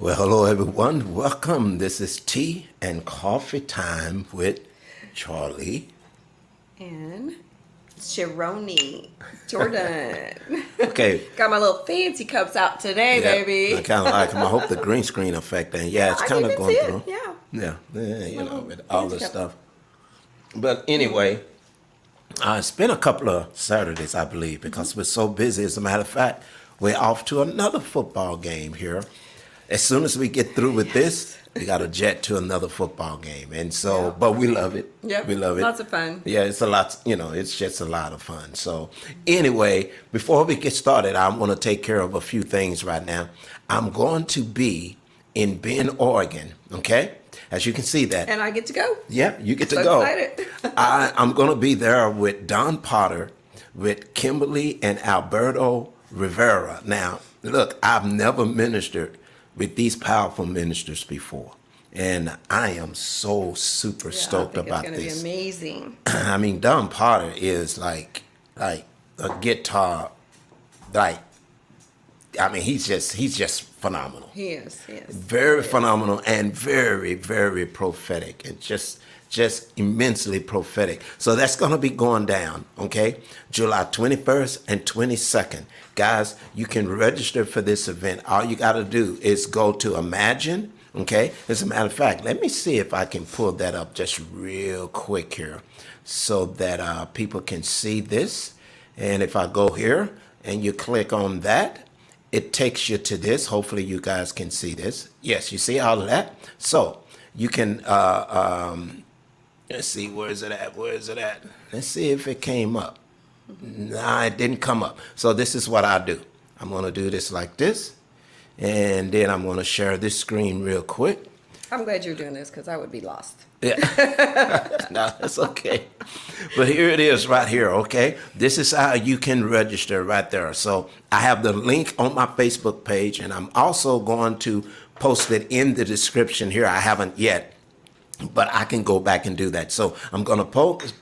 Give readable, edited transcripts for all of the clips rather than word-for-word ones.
Well, hello everyone. Welcome. This is Tea and Coffee Time with Charlie. And Sharon. Jordan. Okay. Got my little fancy cups out today, baby. I kind of like them. I hope the green screen effect thing. Yeah, it's kind of going through. Yeah. Yeah, with all this stuff. But anyway, it's been a couple of Saturdays, I believe, because we're so busy. As a matter of fact, we're off to another football game here. As soon as we get through with this, we got to jet to another football game. And so, but we love it. Yeah, we love it. Lots of fun. Yeah, it's a lot, it's just a lot of fun. So anyway, before we get started, I want to take care of a few things right now. I'm going to be in Bend, Oregon, okay? As you can see that. And I get to go. Yeah, you get to so go. Excited. I'm going to be there with Don Potter, with Kimberly and Alberto Rivera. Now, look, I've never ministered with these powerful ministers before. And I am so super stoked about this. It's going to be amazing. I mean, Don Potter is like a guitar, he's just phenomenal. He is. Very phenomenal and very, very prophetic and just immensely prophetic. So that's going to be going down, okay? July 21st and 22nd. Guys, you can register for this event. All you got to do is go to Imagine, okay? As a matter of fact, let me see if I can pull that up just real quick here so that people can see this. And if I go here and you click on that, it takes you to this. Hopefully you guys can see this. Yes, you see all of that? So you can, let's see, where is it at? Let's see if it came up. Nah, it didn't come up. So this is what I do. I'm going to do this like this. And then I'm going to share this screen real quick. I'm glad you're doing this because I would be lost. Yeah. No, that's okay. But here it is right here, okay? This is how you can register right there. So I have the link on my Facebook page, and I'm also going to post it in the description here. I haven't yet, but I can go back and do that. So I'm going to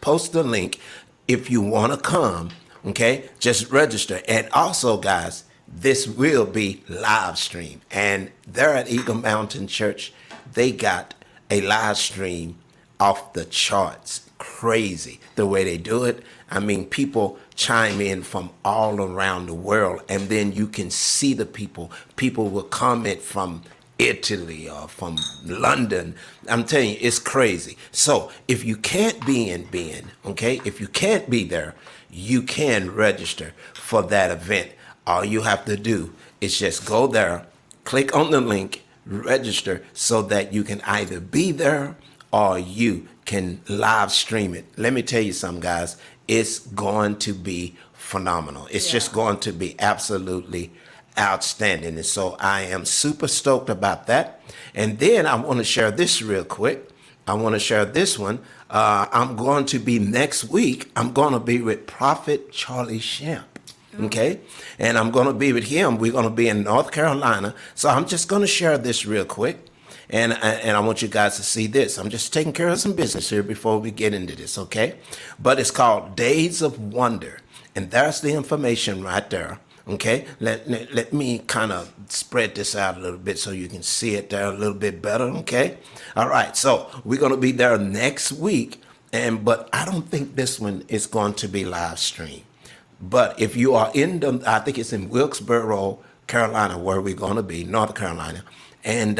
post the link. If you want to come, okay, just register. And also, guys, this will be live stream. And there at Eagle Mountain Church, they got a live stream off the charts. Crazy the way they do it. I mean, people chime in from all around the world, and then you can see the people. People will comment from Italy or from London. I'm telling you, it's crazy. So if you can't be in Bend, okay, if you can't be there, you can register for that event. All you have to do is just go there, click on the link, register so that you can either be there or you can live stream it. Let me tell you something, guys. It's going to be phenomenal. It's just going to be absolutely outstanding. And so I am super stoked about that. And then I want to share this real quick. I want to share this one. I'm going to be next week. I'm going to be with Prophet Charlie Shamp. Okay. And I'm going to be with him. We're going to be in North Carolina. So I'm just going to share this real quick. And I want you guys to see this. I'm just taking care of some business here before we get into this. Okay. But it's called Days of Wonder. And there's the information right there. Okay, let me kind of spread this out a little bit so you can see it there a little bit better. Okay, all right. So we're gonna be there next week, but I don't think this one is going to be live stream. But if you are I think it's in Wilkesboro, Carolina, where we're gonna be, North Carolina, and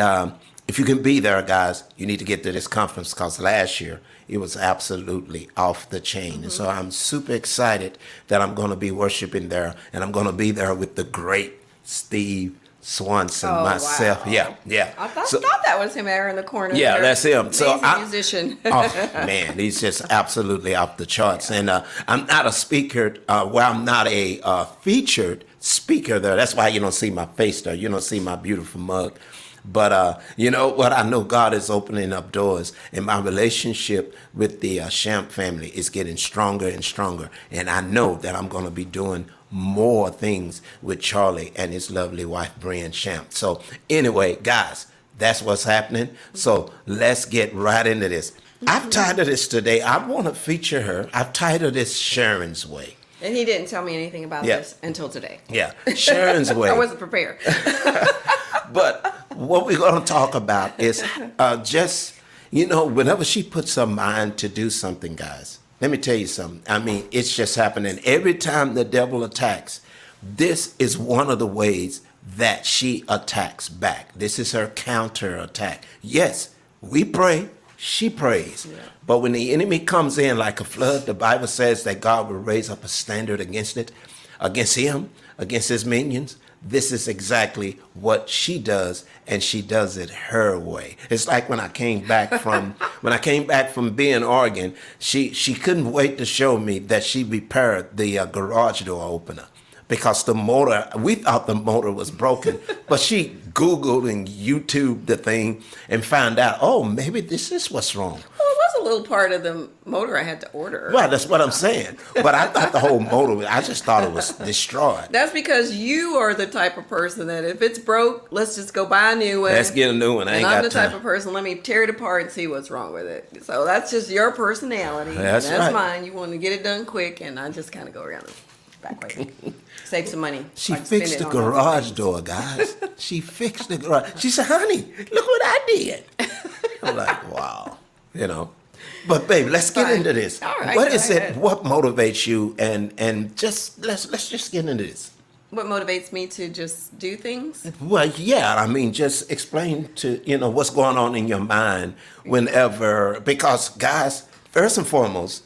if you can be there, guys, you need to get to this conference because last year it was absolutely off the chain. And so I'm super excited that I'm going to be worshiping there, and I'm going to be there with the great Steve Swanson, myself. Wow. Yeah. I thought that was him there in the corner. Yeah, that's him. Amazing musician. Oh, man, he's just absolutely off the charts. And I'm not a speaker, I'm not a featured speaker there. That's why you don't see my face there. You don't see my beautiful mug. But you know what? I know God is opening up doors, and my relationship with the Shamp family is getting stronger and stronger. And I know that I'm going to be doing more things with Charlie and his lovely wife, Brian Shamp. So anyway, guys, that's what's happening. So let's get right into this. I've titled this today. I want to feature her. I've titled this Sharon's Way. And he didn't tell me anything about this until today. Yeah, Sharon's Way. I wasn't prepared. But what we're going to talk about is just, whenever she puts her mind to do something, guys, let me tell you something. I mean, it's just happening. Every time the devil attacks, this is one of the ways that she attacks back. This is her counter attack. Yes, we pray, she prays. Yeah. But when the enemy comes in like a flood, the Bible says that God will raise up a standard against it, against him, against his minions. This is exactly what she does, and she does it her way. It's like when I came back from being in Oregon, she couldn't wait to show me that she repaired the garage door opener. Because we thought the motor was broken, but she Googled and YouTubed the thing and found out, oh, maybe this is what's wrong. Well, it was a little part of the motor I had to order. Well, that's what I'm saying. But I thought the whole motor, I just thought it was destroyed. That's because you are the type of person that if it's broke, let's just go buy a new one. Let's get a new one. I ain't got time. I'm the type of person, let me tear it apart and see what's wrong with it. So that's just your personality. That's right. Mine. You want to get it done quick, and I just kind of go around the back way. Save some money. She fixed the garage door, guys. She fixed the garage. She said, honey, look what I did. I'm like, wow. But babe, let's get into this. All right, what is it? What motivates you? And just let's just get into this. What motivates me to just do things? Well, yeah. I mean, just explain to what's going on in your mind whenever, because guys, first and foremost,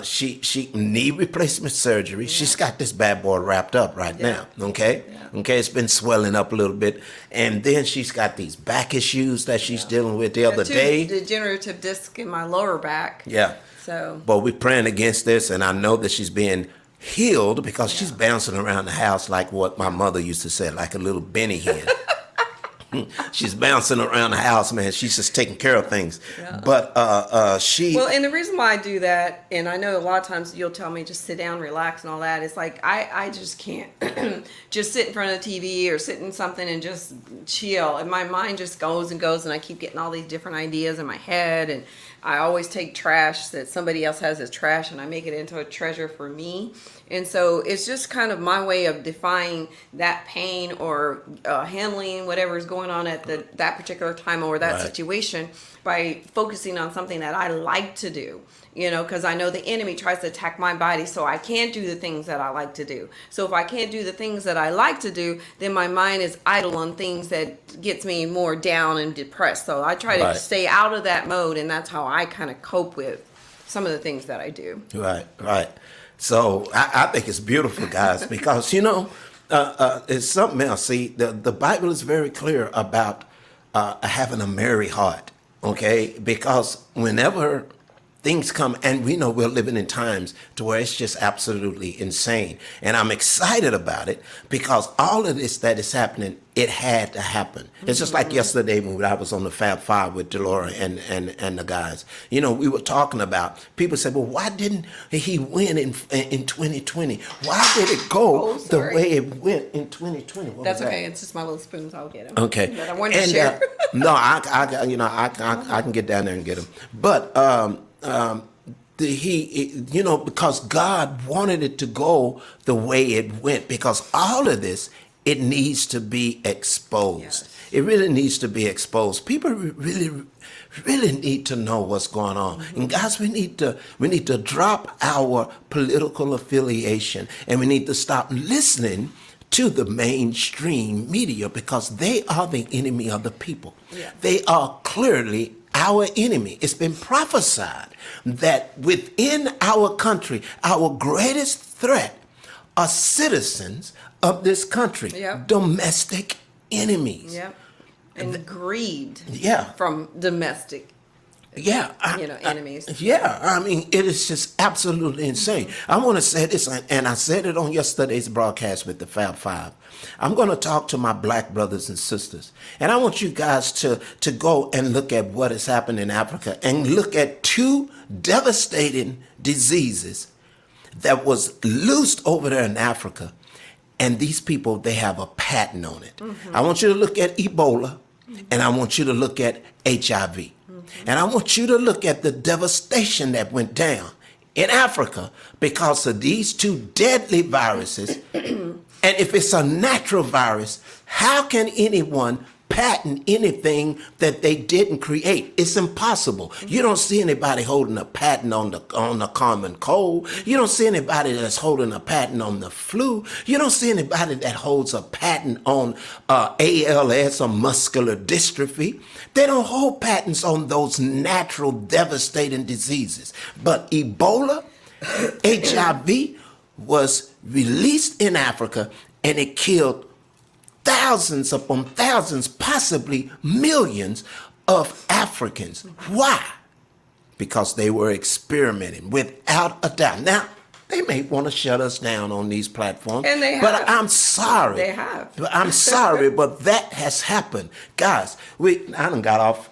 she knee replacement surgery. Yeah. She's got this bad boy wrapped up right now. Okay. Yeah. Okay. It's been swelling up a little bit, and then she's got these back issues that she's dealing with the other day. Degenerative disc in my lower back. Yeah. So. But we're praying against this, and I know that she's being healed because she's bouncing around the house like what my mother used to say, like a little Benny hen. She's bouncing around the house, man. She's just taking care of things. Yeah. But Well, and the reason why I do that, and I know a lot of times you'll tell me just sit down, relax, and all that. It's like I just can't just sit in front of the TV or sit in something and just chill. And my mind just goes and goes, and I keep getting all these different ideas in my head. And I always take trash that somebody else has as trash, and I make it into a treasure for me. And so it's just kind of my way of defying that pain or handling whatever is going on at that particular time or that situation by focusing on something that I like to do, because I know the enemy tries to attack my body, so I can't do the things that I like to do. So if I can't do the things that I like to do, then my mind is idle on things that gets me more down and depressed. So I try to stay out of that mode, and that's how I kind of cope with some of the things that I do. Right. So I think it's beautiful, guys, because, it's something else. See, the Bible is very clear about having a merry heart, okay? Because whenever things come, and we know we're living in times to where it's just absolutely insane. And I'm excited about it because all of this that is happening, it had to happen. It's just like yesterday when I was on the Fab Five with Delora and the guys. We were talking about, people said, well, why didn't he win in 2020? Why did it go the way it went in 2020? What That's okay. It's just my little spoons. I'll get them. Okay. But I wanted to share. No, I can get down there and get them. But, because God wanted it to go the way it went, because all of this, it needs to be exposed. Yes. It really needs to be exposed. People really need to know what's going on. Mm-hmm. And guys, we need to drop our political affiliation, and we need to stop listening to the mainstream media, because they are the enemy of the people. Yeah. They are clearly our enemy. It's been prophesied that within our country, our greatest threat are citizens of this country, domestic enemies. Yep. And greed from domestic enemies. I mean, it is just absolutely insane. I want to say this, and I said it on yesterday's broadcast with the Fab Five. I'm going to talk to my black brothers and sisters, and I want you guys to go and look at what has happened in Africa and look at two devastating diseases that was loosed over there in Africa. And these people, they have a patent on it. Mm-hmm. I want you to look at Ebola, and I want you to look at HIV. Mm-hmm. And I want you to look at the devastation that went down in Africa because of these two deadly viruses. And if it's a natural virus, how can anyone patent anything that they didn't create. It's impossible. You don't see anybody holding a patent on the common cold. You don't see anybody that's holding a patent on the flu. You don't see anybody that holds a patent on ALS or muscular dystrophy. They don't hold patents on those natural devastating diseases. But Ebola, HIV was released in Africa, and it killed thousands upon thousands, possibly millions of Africans. Why? Because they were experimenting, without a doubt. Now, they may want to shut us down on these platforms. And they have. But I'm sorry. They have. I'm sorry, but that has happened. Guys, I done got off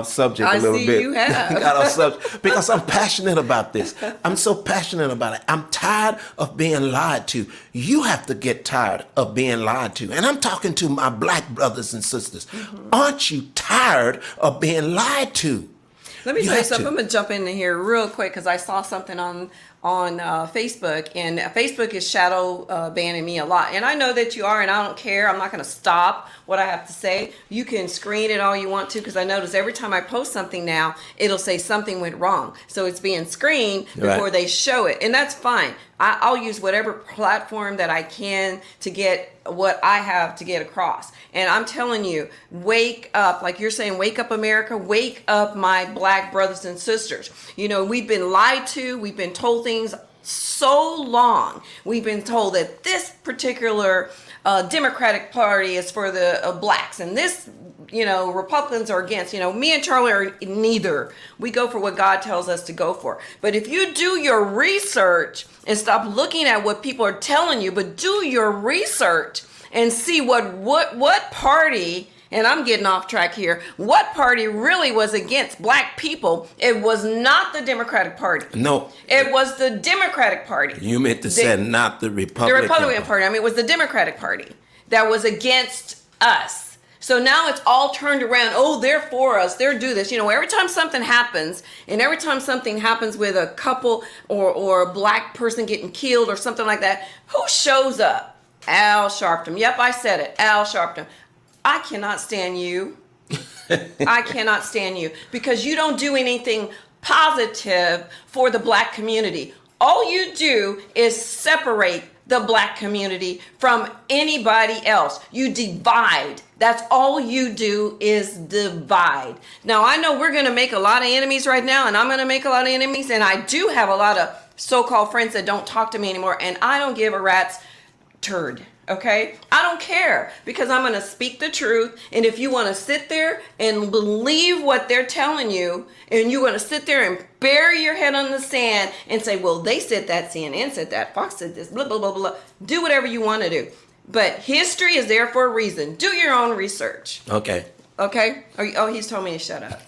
subject a little bit. I see you have. Got off subject because I'm passionate about this. I'm so passionate about it. I'm tired of being lied to. You have to get tired of being lied to. And I'm talking to my black brothers and sisters. Aren't you tired of being lied to? Let me say something. I'm going to jump in here real quick because I saw something on Facebook, and Facebook is shadow banning me a lot. And I know that you are, and I don't care. I'm not going to stop what I have to say. You can screen it all you want to, because I notice every time I post something now, it'll say something went wrong. So it's being screened before they show it. And that's fine. I'll use whatever platform that I can to get what I have to get across. And I'm telling you, wake up. Like you're saying, wake up, America. Wake up, my black brothers and sisters. You know, we've been lied to. We've been told things so long. We've been told that this particular Democratic Party is for the blacks, and this, you know, Republicans are against. You know, me and Charlie are neither. We go for what God tells us to go for. But if you do your research and stop looking at what people are telling you, but do your research and see what party, and I'm getting off track here, what party really was against black people. It was not the Democratic Party. No. It was the Democratic Party. You meant to say not the Republican The Republican Party. I mean, it was the Democratic Party that was against us. So now it's all turned around. Oh, they're for us. They're do this. You know, every time something happens, and every time something happens with a couple or a black person getting killed or something like that, who shows up? Al Sharpton. Yep, I said it. Al Sharpton. I cannot stand you. I cannot stand you because you don't do anything positive for the black community. All you do is separate the black community from anybody else. You divide. That's all you do is divide. Now, I know we're going to make a lot of enemies right now, and I'm going to make a lot of enemies, and I do have a lot of so-called friends that don't talk to me anymore, and I don't give a rat's turd. Okay, I don't care because I'm going to speak the truth. And if you want to sit there and believe what they're telling you, and you're going to sit there and bury your head on the sand and say, well, they said that, CNN said that, Fox said this, blah, blah, blah, blah. Do whatever you want to do. But history is there for a reason. Do your own research. Okay. Okay. Oh, he's told me to shut up.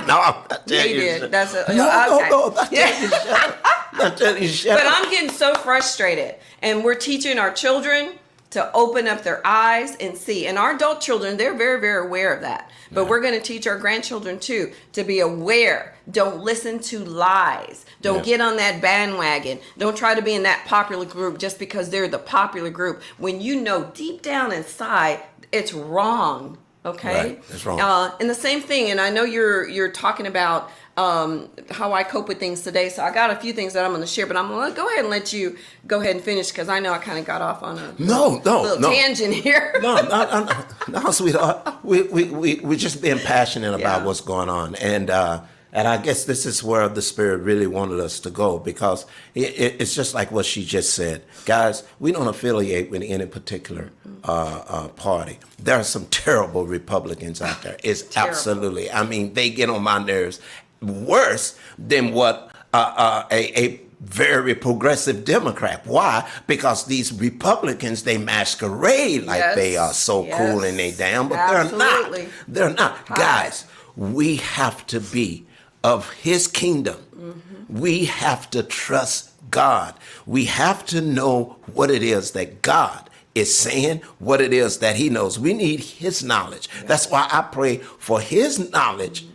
No, Yeah, he did. That's a, no, okay. no, not telling you to shut up. Not telling you to shut But up. I'm getting so frustrated. And we're teaching our children to open up their eyes and see. And our adult children, they're very, very aware of that. But we're going to teach our grandchildren too to be aware. Don't listen to lies. Don't get on that bandwagon. Don't try to be in that popular group just because they're the popular group. When you know deep down inside, it's wrong. Okay? Right. It's wrong. And the same thing, and I know you're talking about how I cope with things today. So I got a few things that I'm going to share, but I'm going to go ahead and let you go ahead and finish because I know I kind of got off on a little tangent here. No, sweetheart. We're just being passionate about what's going on. And I guess this is where the Spirit really wanted us to go because it's just like what she just said. Guys, we don't affiliate with any particular party. There are some terrible Republicans out there. It's absolutely, I mean, they get on my nerves worse than what a very progressive Democrat. Why? Because these Republicans, they masquerade like they are so cool and they down, but they're not. They're not. Guys, we have to be of his kingdom. We have to trust God. We have to know what it is that God is saying, what it is that he knows. We need his knowledge. That's why I pray for his knowledge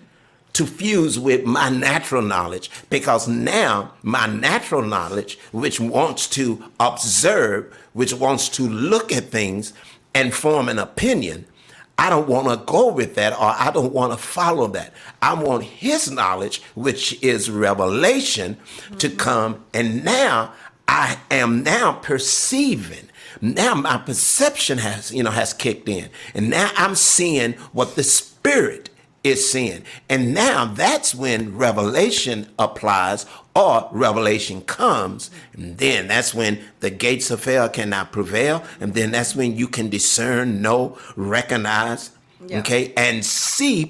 to fuse with my natural knowledge, because now my natural knowledge, which wants to observe, which wants to look at things and form an opinion, I don't want to go with that, or I don't want to follow that. I want his knowledge, which is revelation, to come. And now I am now perceiving. Now my perception has kicked in. And now I'm seeing what the Spirit is seeing. And now that's when revelation applies, or revelation comes. And then that's when the gates of hell cannot prevail. And then that's when you can discern, know, recognize, okay, and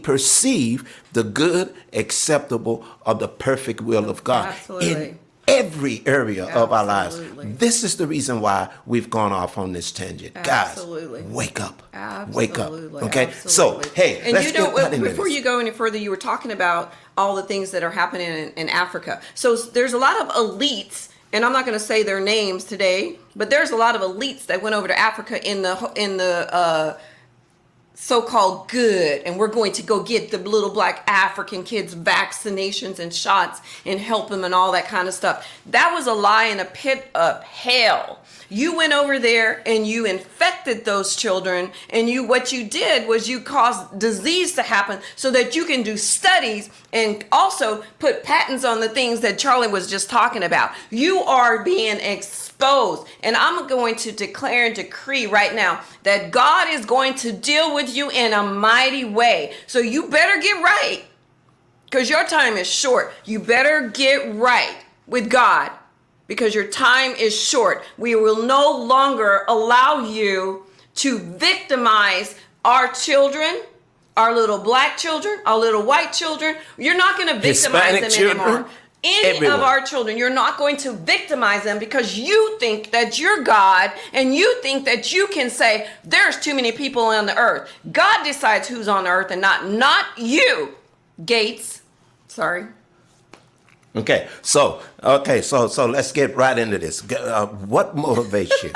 perceive the good, acceptable, or the perfect will of God. Absolutely. In every area of our lives. This is the reason why we've gone off on this tangent. Absolutely. Guys, wake up. Absolutely. Wake up. Okay? Absolutely. So, hey, and let's you know, get right into before this. you go any further, you were talking about all the things that are happening in Africa. So there's a lot of elites, and I'm not going to say their names today, but there's a lot of elites that went over to Africa in the so-called good, and we're going to go get the little black African kids vaccinations and shots and help them and all that kind of stuff. That was a lie in a pit of hell. You went over there and you infected those children, and what you did was you caused disease to happen so that you can do studies and also put patents on the things that Charlie was just talking about. You are being exposed, and I'm going to declare and decree right now that God is going to deal with you in a mighty way. So you better get right, because your time is short. You better get right with God, because your time is short. We will no longer allow you to victimize our children, our little black children, our little white children. You're not going to victimize Hispanic them children, anymore. Any everyone. of our children, you're not going to victimize them, because you think that you're God, and you think that you can say there's too many people on the earth. God decides who's on the earth and not you, Gates. Sorry. Okay, so let's get right into this. What motivates you?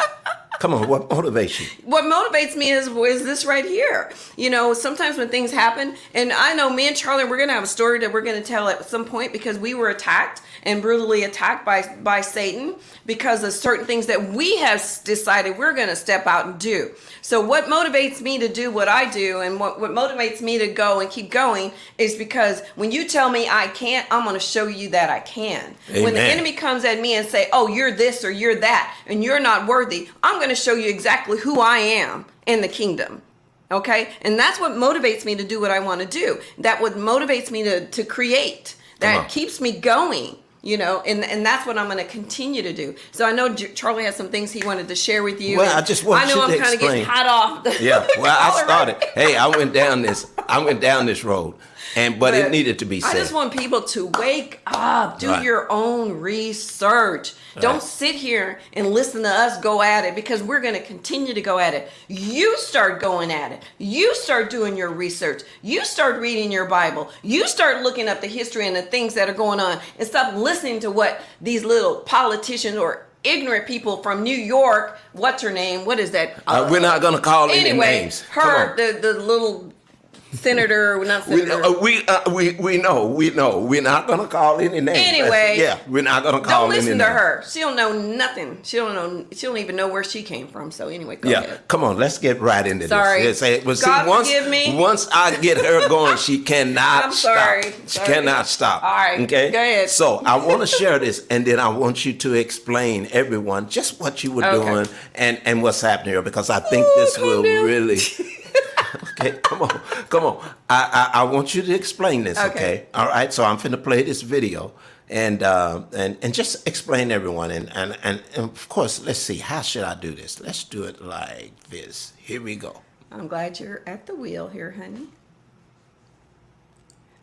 Come on, what motivates you? What motivates me is this right here. You know, sometimes when things happen, and I know me and Charlie, we're going to have a story that we're going to tell at some point, because we were attacked and brutally attacked by Satan because of certain things that we have decided we're going to step out and do. So what motivates me to do what I do, and what motivates me to go and keep going, is because when you tell me I can't, I'm going to show you that I can. Amen. When the enemy comes at me and say, oh, you're this or you're that, and you're not worthy, I'm going to show you exactly who I am in the kingdom. Okay? And that's what motivates me to do what I want to do. That what motivates me to create. That keeps me going. You know, and that's what I'm going to continue to do. So I know Charlie has some things he wanted to share with you. Well, I just want you to I'm kind of getting hot off. Yeah. Well, I started. Hey, I went down this road, but it needed to be said. I just want people to wake up, do your own research. Don't sit here and listen to us go at it, because we're going to continue to go at it. You start going at it. You start doing your research. You start reading your Bible. You start looking up the history and the things that are going on, and stop listening to what these little politicians or ignorant people from New York, what's her name? What is that? We're not going to call any names. Her, the little senator, not senator. We know. We're not going to call any names. Anyway, we're not going to call any names. Don't listen to her. She don't know nothing. She don't even know where she came from. So anyway, go ahead. Come on, let's get right into this. Forgive me. Once I get her going, she cannot stop. She cannot stop. All right. Okay. Go ahead. So I want to share this, and then I want you to explain everyone just what you were doing and what's happening here, because I think this will really. Okay, come on. I want you to explain this, okay? All right, so I'm finna play this video and just explain to everyone. And of course, let's see, how should I do this? Let's do it like this. Here we go. I'm glad you're at the wheel here, honey.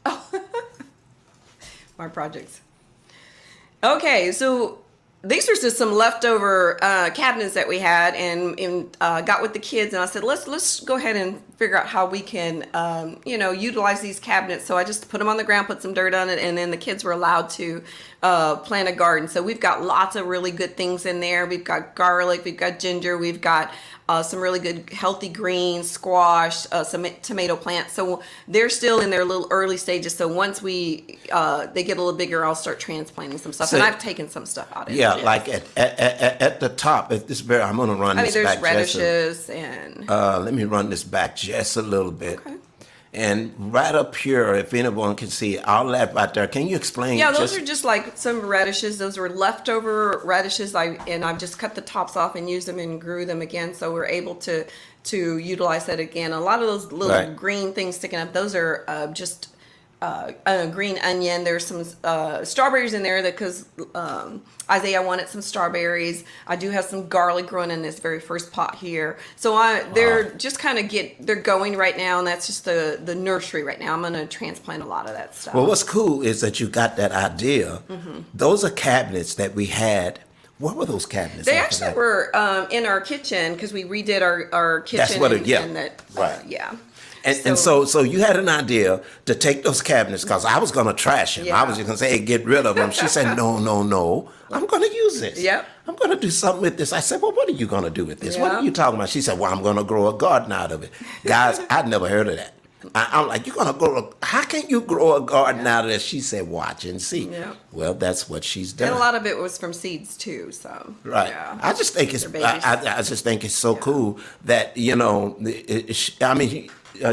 Oh, my projects. Okay, so these are just some leftover cabinets that we had, and got with the kids, and I said, let's go ahead and figure out how we can, utilize these cabinets. So I just put them on the ground, put some dirt on it, and then the kids were allowed to plant a garden. So we've got lots of really good things in there. We've got garlic, we've got ginger, we've got some really good healthy greens, squash, some tomato plants. So they're still in their little early stages. So once they get a little bigger, I'll start transplanting some stuff. So, and I've taken some stuff out. Yeah, like at the top, at this very, I'm going to run this there's back. radishes and. Let me run this back just a little bit. Okay. And right up here, if anyone can see, all that right there. Can you explain? Yeah, those are just like some radishes. Those were leftover radishes. I've just cut the tops off and used them and grew them again. So we're able to utilize that again. A lot of those little green things sticking up, those are just green onion. There's some strawberries in there because Isaiah wanted some strawberries. I do have some garlic growing in this very first pot here. So they're just kind of they're going right now, and that's just the nursery right now. I'm going to transplant a lot of that stuff. Well, what's cool is that you got that idea. Mm-hmm. Those are cabinets that we had. What were those cabinets? They actually were in our kitchen because we redid our kitchen. That's what right. Yeah. And so you had an idea to take those cabinets because I was going to trash them. Yeah. I was just going to say, hey, get rid of them. She said, no. I'm going to use this. Yep. I'm going to do something with this. I said, well, what are you going to do with this? Yep. What are you talking about? She said, well, I'm going to grow a garden out of it. Guys, I'd never heard of that. I'm like, you're going to grow how can you grow a garden out of this? She said, watch and see. Yep. Well, that's what she's done. And a lot of it was from seeds too. So right. Yeah. I just think it's I just think it's so cool that,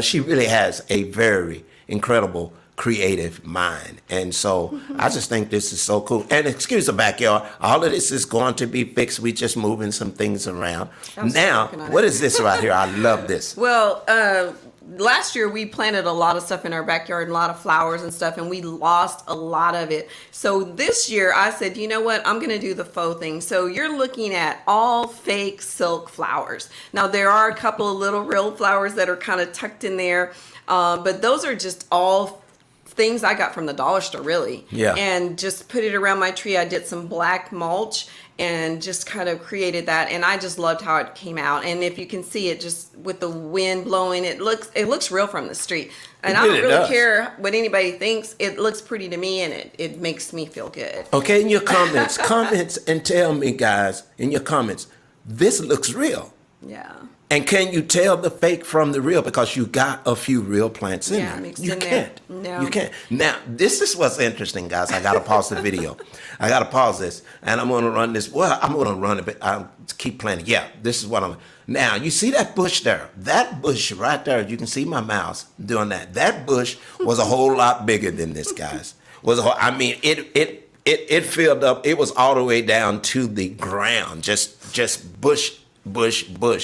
she really has a very incredible creative mind. And so I just think this is so cool. And excuse the backyard, all of this is going to be fixed. We just moving some things around. Now, what is this right here? I love this. Well, last year we planted a lot of stuff in our backyard, a lot of flowers and stuff, and we lost a lot of it. So this year I said, you know what, I'm going to do the faux thing. So you're looking at all fake silk flowers. Now there are a couple of little real flowers that are kind of tucked in there, but those are just all things I got from the dollar store, really. Yeah. And just put it around my tree. I did some black mulch and just kind of created that, and I just loved how it came out. And if you can see it, just with the wind blowing, it looks real from the street. And I don't really care what anybody thinks. It looks pretty to me, and it makes me feel good. Okay, in your comments, and tell me, guys, in your comments, this looks real. Yeah. And can you tell the fake from the real? Because you got a few real plants in there. Mixed you in can't. There. No. You can't. Now, this is what's interesting, guys. I got to pause the video. I got to pause this. And I'm going to run this. Well, I'm going to run it, but I'll keep playing. Yeah, this is what I'm. Now, you see that bush there? That bush right there, you can see my mouse doing that. That bush was a whole lot bigger than this, guys. It filled up. It was all the way down to the ground. Just bush. Yeah.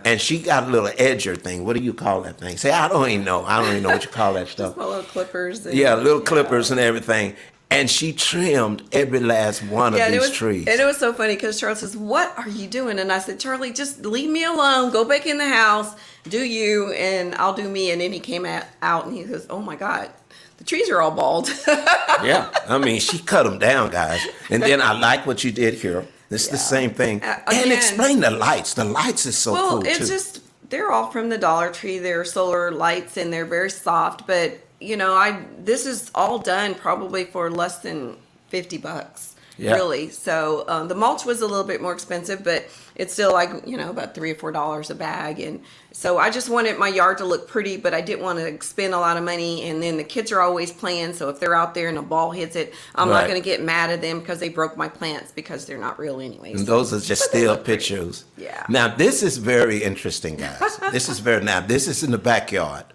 And she got a little edger thing. What do you call that thing? Say, I don't even know what you call that stuff. Just little clippers. Clippers and everything. And she trimmed every last one of these trees. And it was so funny because Charlie says, what are you doing? And I said, Charlie, just leave me alone. Go back in the house. Do you, and I'll do me. And then he came out and he goes, oh, my God. The trees are all bald. Yeah. She cut them down, guys. And then I like what you did here. It's the same thing. And explain the lights. The lights is so cool, too. Well, it's just, they're all from the Dollar Tree. They're solar lights, and they're very soft. But, this is all done probably for less than $50. Yeah. Really. So the mulch was a little bit more expensive, but it's still like, about $3 or $4 a bag. And so I just wanted my yard to look pretty, but I didn't want to spend a lot of money. And then the kids are always playing. So if they're out there and a ball hits it, I'm not going to get mad at them because they broke my plants because they're not real anyways. And those are just still pictures. Yeah. Now, this is very interesting, guys. This is in the backyard.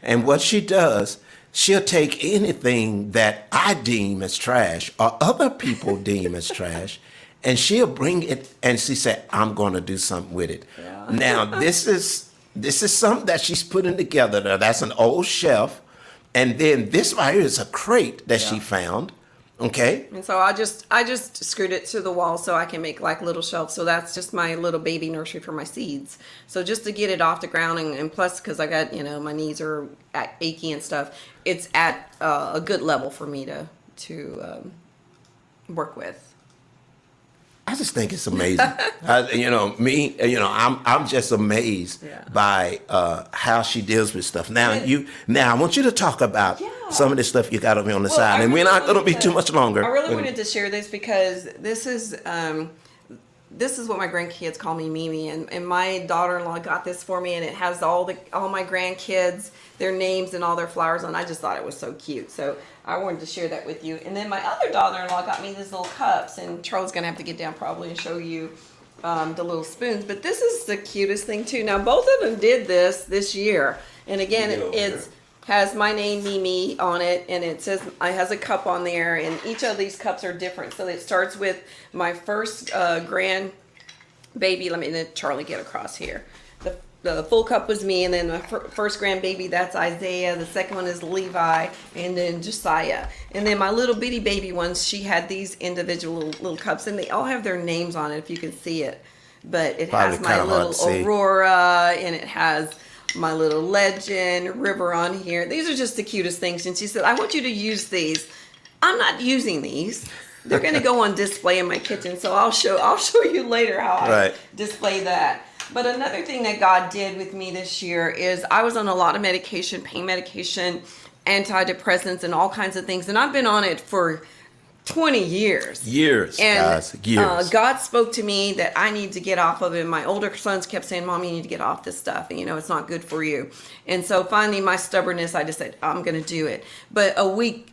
And what she does, she'll take anything that I deem as trash or other people deem as trash, and she'll bring it, and she said, I'm going to do something with it. Yeah. Now, this is something that she's putting together there. That's an old shelf. And then this right here is a crate that she found. Okay. And so I just screwed it to the wall so I can make like little shelves. So that's just my little baby nursery for my seeds. So just to get it off the ground, and plus because I got, my knees are achy and stuff, it's at a good level for me to work with. I just think it's amazing. I'm just amazed by how she deals with stuff. Now, I want you to talk about some of this stuff you got over on the side, and we're not going to be too much longer. I really wanted to share this because this is this is what my grandkids call me, Mimi, and my daughter-in-law got this for me, and it has all my grandkids, their names and all their flowers on. I just thought it was so cute, so I wanted to share that with you. And then my other daughter-in-law got me these little cups, and Charles' gonna have to get down probably and show you the little spoons. But this is the cutest thing too. Now both of them did this year, and again it has my name, Mimi, on it, and it says it has a cup on there, and each of these cups are different. So it starts with my first grandbaby. Let Charlie get across here. The full cup was me, and then my first grandbaby, that's Isaiah. The second one is Levi, and then Josiah. And then my little bitty baby ones, she had these individual little cups, and they all have their names on it, if you can see it. But it has my little Aurora, and it has my little Legend, River on here. These are just the cutest things. And she said, I want you to use these. I'm not using these. They're going to go on display in my kitchen. So I'll show you later how I display that. But another thing that God did with me this year is I was on a lot of medication, pain medication, antidepressants, and all kinds of things. And I've been on it for 20 years. And God spoke to me that I need to get off of it. My older sons kept saying, Mom, you need to get off this stuff. And, it's not good for you. And so finally, my stubbornness, I just said, I'm going to do it. But a week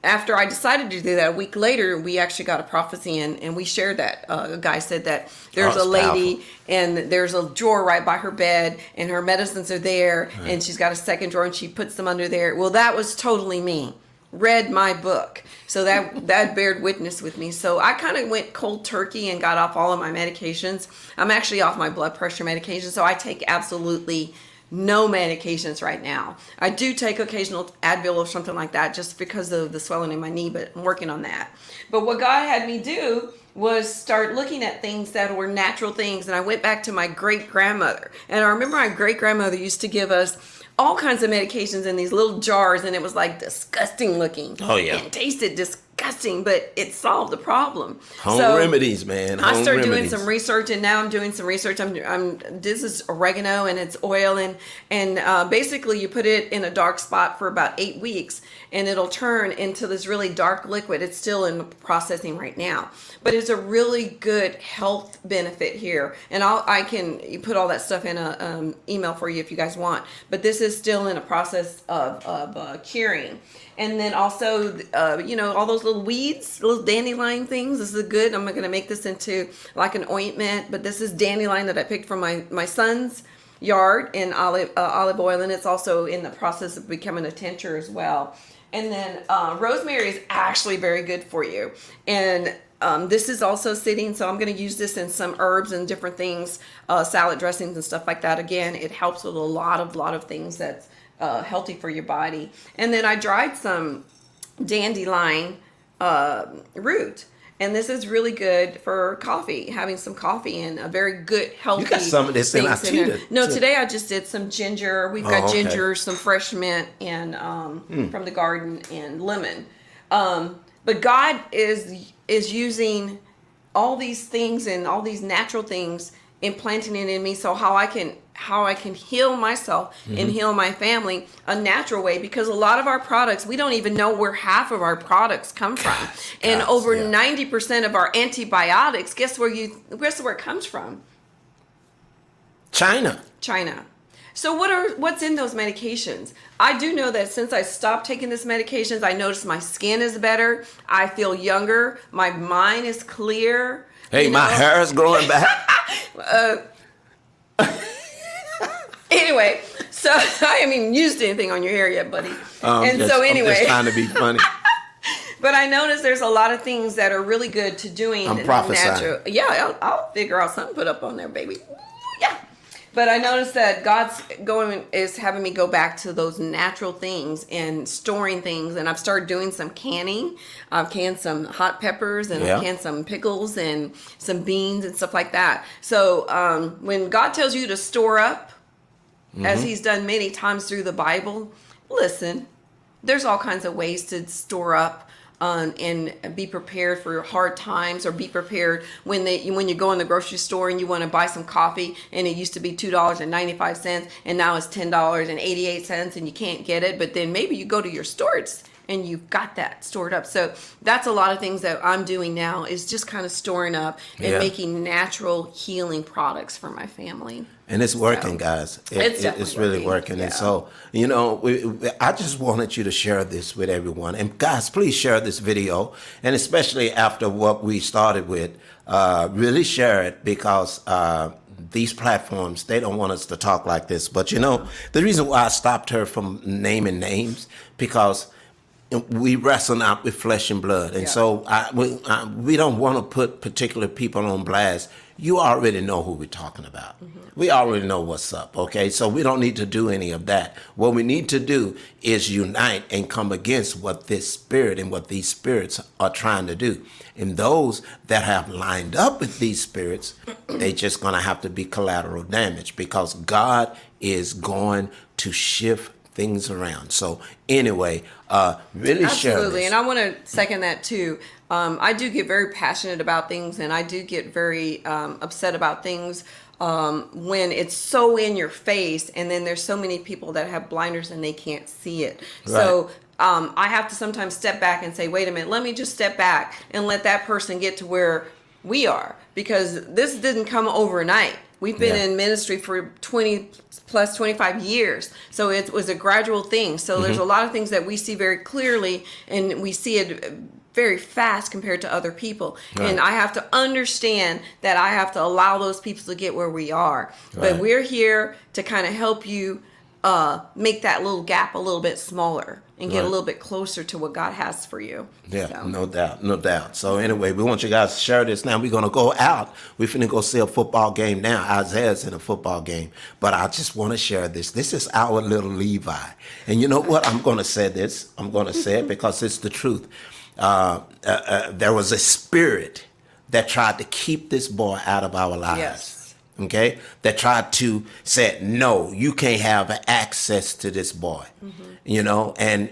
after I decided to do that, a week later, we actually got a prophecy, and we shared that. A guy said that there's a lady, powerful. And there's a drawer right by her bed, and her medicines are there, and she's got a second drawer, and she puts them under there. Well, that was totally me. Read my book, so that bared witness with me. So I kind of went cold turkey and got off all of my medications. I'm actually off my blood pressure medication, so I take absolutely no medications right now. I do take occasional Advil or something like that just because of the swelling in my knee, but I'm working on that. But what God had me do was start looking at things that were natural things, and I went back to my great-grandmother. And I remember my great-grandmother used to give us all kinds of medications in these little jars, and it was like disgusting looking. Oh yeah. It tasted disgusting, but it solved the problem. Home remedies, man. I started doing some research, and now I'm doing some research. This is oregano, and it's oil, and basically you put it in a dark spot for about 8 weeks, and it'll turn into this really dark liquid. It's still in processing right now, but it's a really good health benefit here. And I can put all that stuff in a email for you if you guys want. But this is still in a process of curing. And then also, all those little weeds, little dandelion things. This is good. I'm going to make this into like an ointment. But this is dandelion that I picked from my son's yard in olive oil. And it's also in the process of becoming a tincture as well. And then rosemary is actually very good for you. And this is also sitting, so I'm going to use this in some herbs and different things, salad dressings and stuff like that. Again, it helps with a lot of things that's healthy for your body. And then I dried some dandelion root. And this is really good for coffee, having some coffee and a very good, healthy. You got some of this in our tea. No, today I just did some ginger. We've got ginger, some fresh mint, and from the garden, and lemon. But God is using all these things and all these natural things, implanting it in me, so how I can heal myself and heal my family a natural way, because a lot of our products, we don't even know where half of our products come from. And over 90% of our antibiotics, guess where it comes from? China. So what's in those medications? I do know that since I stopped taking these medications, I noticed my skin is better. I feel younger. My mind is clear. Hey, my hair is growing back. Anyway, so I haven't even used anything on your hair yet, buddy. I'm just trying to be funny. But I noticed there's a lot of things that are really good to doing. I'm prophesying. Natural. Yeah, I'll figure out something to put up on there, baby. Yeah. But I noticed that God's is having me go back to those natural things and storing things. And I've started doing some canning. I've canned some hot peppers, and I've canned some pickles and some beans and stuff like that. So when God tells you to store up, as he's done many times through the Bible, listen, there's all kinds of ways to store up. And be prepared for hard times, or be prepared when you go in the grocery store and you want to buy some coffee, and it used to be $2.95 and now it's $10.88 and you can't get it. But then maybe you go to your store, it's and you've got that stored up. So that's a lot of things that I'm doing now, is just kind of storing up and making natural healing products for my family. And it's working, guys. It's really working. Yeah. And so, you know, I just wanted you to share this with everyone. And guys, please share this video. And especially after what we started with, really share it, because these platforms, they don't want us to talk like this. But, you know, the reason why I stopped her from naming names, because we wrestle not with flesh and blood. And so we don't want to put particular people on blast. You already know who we're talking about. We already know what's up, okay? So we don't need to do any of that. What we need to do is unite and come against what this spirit and what these spirits are trying to do. And those that have lined up with these spirits, they just going to have to be collateral damage, because God is going to shift things around. So anyway, really share this. Absolutely, and I want to second that too. I do get very passionate about things, and I do get very upset about things when it's so in your face, and then there's so many people that have blinders and they can't see it. Right. So I have to sometimes step back and say, wait a minute, let me just step back and let that person get to where we are, because this didn't come overnight. We've been in ministry for 25 years. So it was a gradual thing. So there's a lot of things that we see very clearly, and we see it very fast compared to other people. Right. And I have to understand that I have to allow those people to get where we are. Right. But we're here to kind of help you make that little gap a little bit smaller and get a little bit closer to what God has for you. Yeah, so. No doubt. So anyway, we want you guys to share this. Now we're going to go out. We're finna go see a football game now. Isaiah's in a football game. But I just want to share this. This is our little Levi. And you know what? I'm going to say this. I'm going to say it because it's the truth. There was a spirit that tried to keep this boy out of our lives. Yes. Okay, that tried to say, no, you can't have access to this boy. You know, and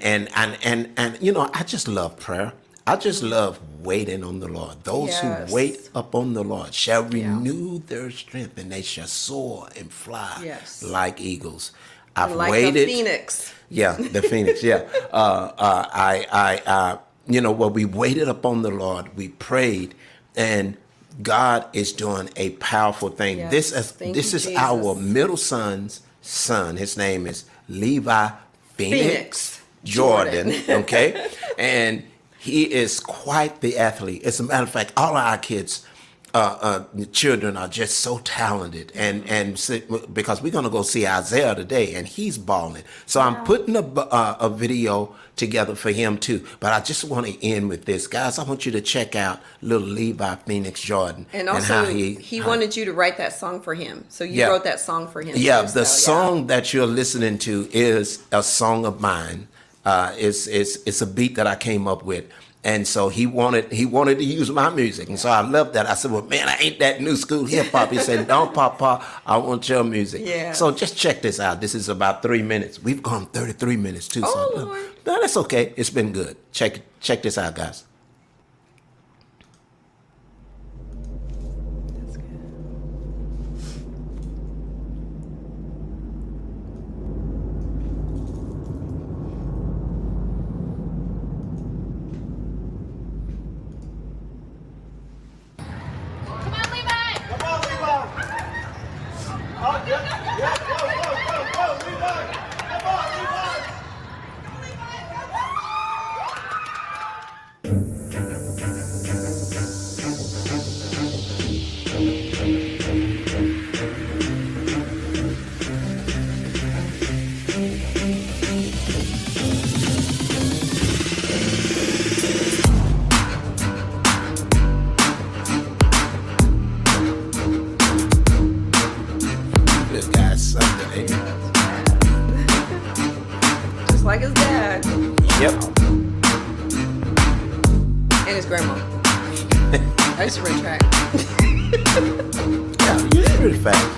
you know, I just love prayer. I just love waiting on the Lord. Those who wait upon the Lord shall renew their strength, and they shall soar and fly like eagles. I've like waited. The phoenix. Yeah, the phoenix. Yeah. You know, we waited upon the Lord. We prayed, and God is doing a powerful thing. Yes. This is our middle son's son. His name is Levi Phoenix Jordan. Okay, and he is quite the athlete. As a matter of fact, all of our kids, children, are just so talented, and because we're gonna go see Isaiah today, and he's balling. So I'm putting a video together for him too. But I just want to end with this, guys. I want you to check out little Levi Phoenix Jordan, and also how he wanted you to write that song for him. So you wrote that song for him. Yeah, the song that you're listening to is a song of mine. It's a beat that I came up with. And so he wanted to use my music. And so I loved that. I said, well, man, I ain't that new school hip hop. He said, no, Papa, I want your music. Yeah. So just check this out. This is about 3 minutes. We've gone 33 minutes too. Oh, so Lord. No, that's okay. It's been good. Check this out, guys. Just like his dad. Yep. And his grandma. I used to run track. Yeah, you're pretty fast.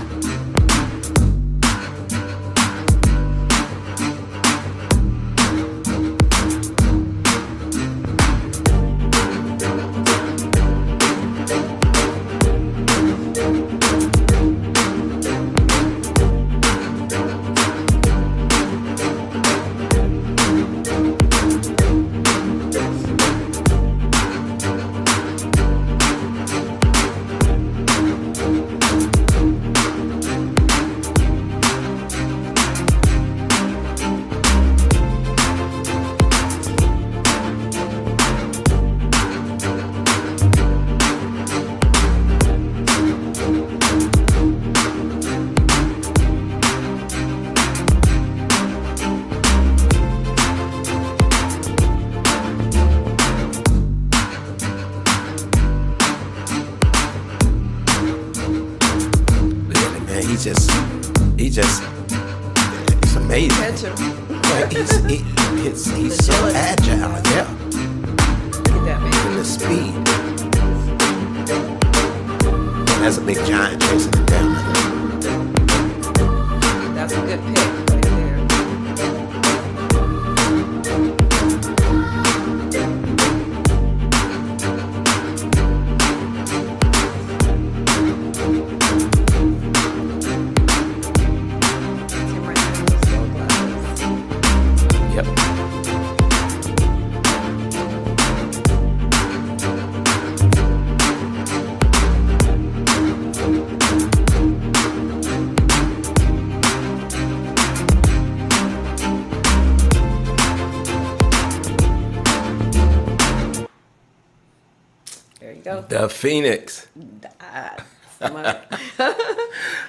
just, it's amazing. Catch him. Like, he's so agile, yeah. Look at that man. And the speed. That's a big giant chasing it down. That's a good pick right there. Tim right there with those little glasses. Yep. There you go. The Phoenix.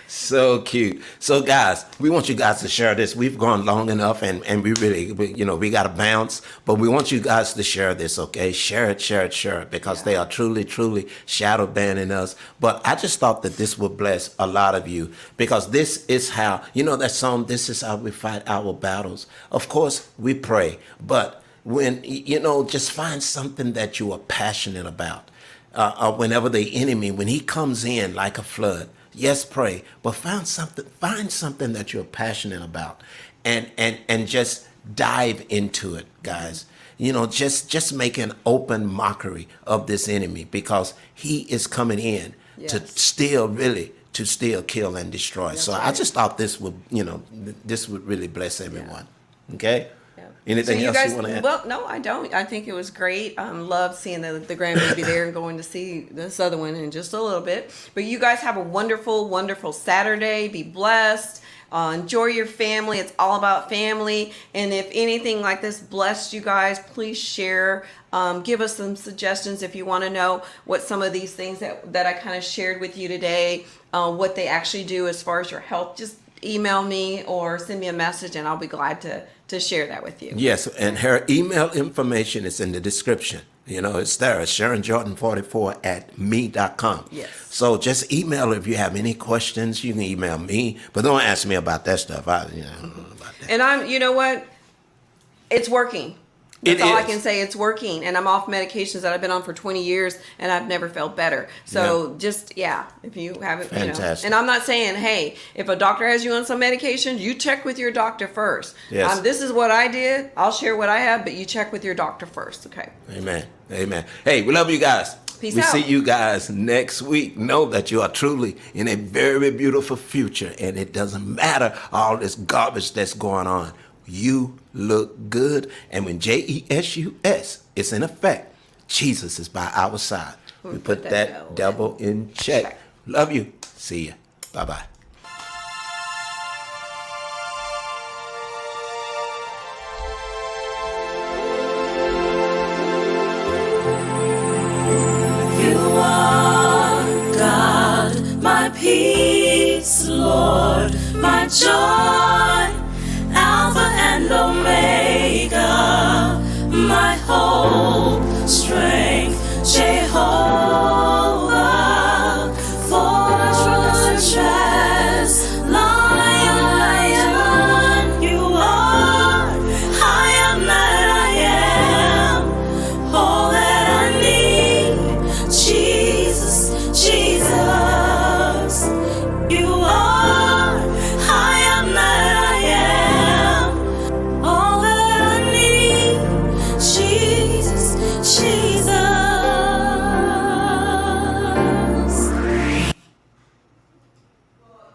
So cute. So guys, we want you guys to share this. We've gone long enough and we really, we got to bounce, but we want you guys to share this, okay? Share it, because they are truly, truly shadow banning us. But I just thought that this would bless a lot of you, because this is how, that song, this is how we fight our battles. Of course, we pray, but when, just find something that you are passionate about. Whenever the enemy, when he comes in like a flood, yes, pray, but find something that you're passionate about, and just dive into it, guys. Just make an open mockery of this enemy, because he is coming in to steal, kill, and destroy. That's so right. I just thought this would really bless everyone. Okay. Anything so else guys, you want to add? Well, no, I don't. I think it was great. Loved seeing the grandbaby there and going to see this other one in just a little bit. But you guys have a wonderful, wonderful Saturday. Be blessed. Enjoy your family. It's all about family. And if anything like this blessed you guys, please share. Give us some suggestions if you want to know what some of these things that I kind of shared with you today, what they actually do as far as your health. Just email me or send me a message, and I'll be glad to share that with you. Yes, and her email information is in the description. It's there. It's SharonJordan44@me.com. Yes. So just email her if you have any questions. You can email me, but don't ask me about that stuff. I don't know about that. And you know what? It's working. That's all I is. can say. It's working. And I'm off medications that I've been on for 20 years, and I've never felt better. So if you haven't, Fantastic. and I'm not saying, hey, if a doctor has you on some medication, you check with your doctor first. Yes. This is what I did. I'll share what I have, but you check with your doctor first. Okay. Amen. Hey, we love you guys. Peace we out. see you guys next week. Know that you are truly in a very beautiful future, and it doesn't matter all this garbage that's going on. You look good, and when Jesus is in effect, Jesus is by our side. We put that devil in check. Love you. See ya. Bye-bye. You are God, my peace, Lord, my joy.